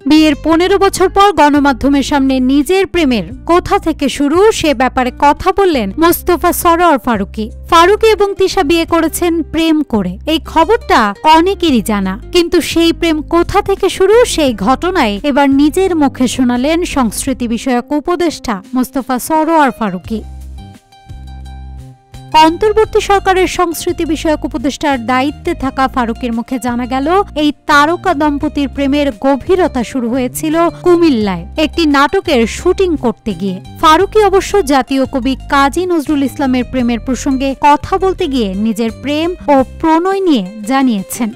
বিয়ের 15 বছর পর গণমাধ্যমের সামনে নিজের প্রেমের কোথা থেকে শুরু সে ব্যাপারে কথা বললেন মোস্তফা সরোয়ার ফারুকী। ফারুকী এবং তিশা বিয়ে করেছেন প্রেম করে, এই খবরটা অনেকেরই জানা, কিন্তু সেই প্রেম কোথা থেকে শুরু সেই ঘটনায় এবার নিজের মুখে শোনালেন সংস্কৃতি বিষয়ক উপদেষ্টা মোস্তফা সরোয়ার ফারুকী। অন্তর্বর্তী সরকারের সংস্কৃতি বিষয়ক উপদেষ্টার দায়িত্বে থাকা ফারুকীর মুখে জানা গেল, এই তারকা দম্পতির প্রেমের গভীরতা শুরু হয়েছিল কুমিল্লায় একটি নাটকের শুটিং করতে গিয়ে। ফারুকী অবশ্য জাতীয় কবি কাজী নজরুল ইসলামের প্রেমের প্রসঙ্গে কথা বলতে গিয়ে নিজের প্রেম ও প্রণয় নিয়ে জানিয়েছেন।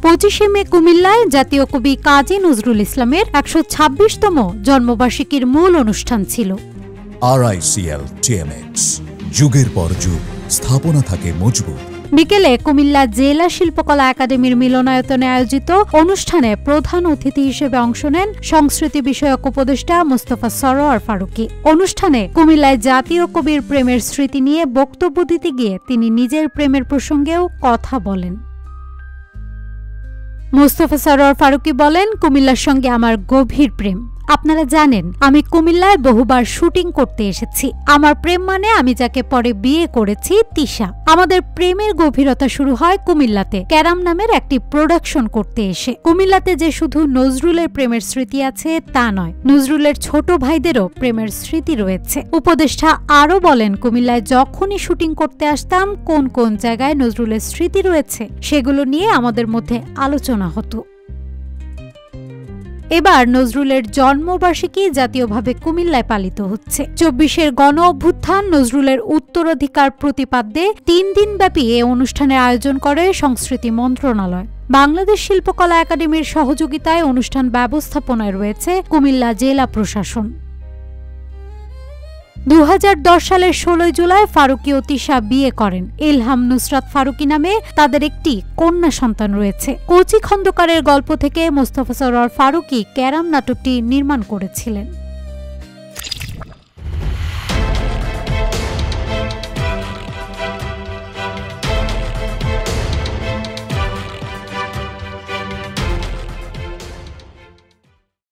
25শে মে কুমিল্লায় জাতীয় কবি কাজী নজরুল ইসলামের 126তম জন্মবার্ষিকীর মূল অনুষ্ঠান ছিল। RICL TMX, যুগের পর যুগ স্থাপনা থাকে মজবুত। বিকেলে কুমিল্লা জেলা শিল্পকলা একাডেমির মিলনায়তনে আয়োজিত অনুষ্ঠানে প্রধান অতিথি হিসেবে অংশ নেন সংস্কৃতি বিষয়ক উপদেষ্টা মোস্তফা সরোয়ার ফারুকী। অনুষ্ঠানে কুমিল্লায় জাতীয় কবির প্রেমের স্মৃতি নিয়ে বক্তব্য দিতে গিয়ে তিনি নিজের প্রেমের প্রসঙ্গেও কথা বলেন। মোস্তফা সরোয়ার ফারুকী বলেন, কুমিল্লার সঙ্গে আমার গভীর প্রেম। আপনারা জানেন আমি কুমিল্লায় বহুবার শুটিং করতে এসেছি। আমার প্রেম মানে আমি যাকে পরে বিয়ে করেছি তিশা। আমাদের প্রেমের গভীরতা শুরু হয় কুমিল্লাতে ক্যারাম নামের একটি প্রোডাকশন করতে এসে। কুমিল্লাতে যে শুধু নজরুলের প্রেমের স্মৃতি আছে তা নয়, নজরুলের ছোট ভাইদেরও প্রেমের স্মৃতি রয়েছে। উপদেষ্টা আরও বলেন, কুমিল্লায় যখনই শুটিং করতে আসতাম কোন কোন জায়গায় নজরুলের স্মৃতি রয়েছে সেগুলো নিয়ে আমাদের মধ্যে আলোচনা হতো। এবার নজরুলের জন্মবার্ষিকী জাতীয়ভাবে কুমিল্লায় পালিত হচ্ছে। 24-এর গণ অভ্যুত্থান নজরুলের উত্তরাধিকার প্রতিপাদ্যে 3 দিনব্যাপী এ অনুষ্ঠানের আয়োজন করে সংস্কৃতি মন্ত্রণালয়। বাংলাদেশ শিল্পকলা একাডেমির সহযোগিতায় অনুষ্ঠান ব্যবস্থাপনায় রয়েছে কুমিল্লা জেলা প্রশাসন। 2010 সালের 16 জুলাই ফারুকী ও তিশা বিয়ে করেন। ইলহাম নুসরাত ফারুকী নামে তাদের একটি কন্যা সন্তান রয়েছে। কচি খন্দকারের গল্প থেকে মোস্তফা সরোয়ার ফারুকী ক্যারাম নাটকটি নির্মাণ করেছিলেন।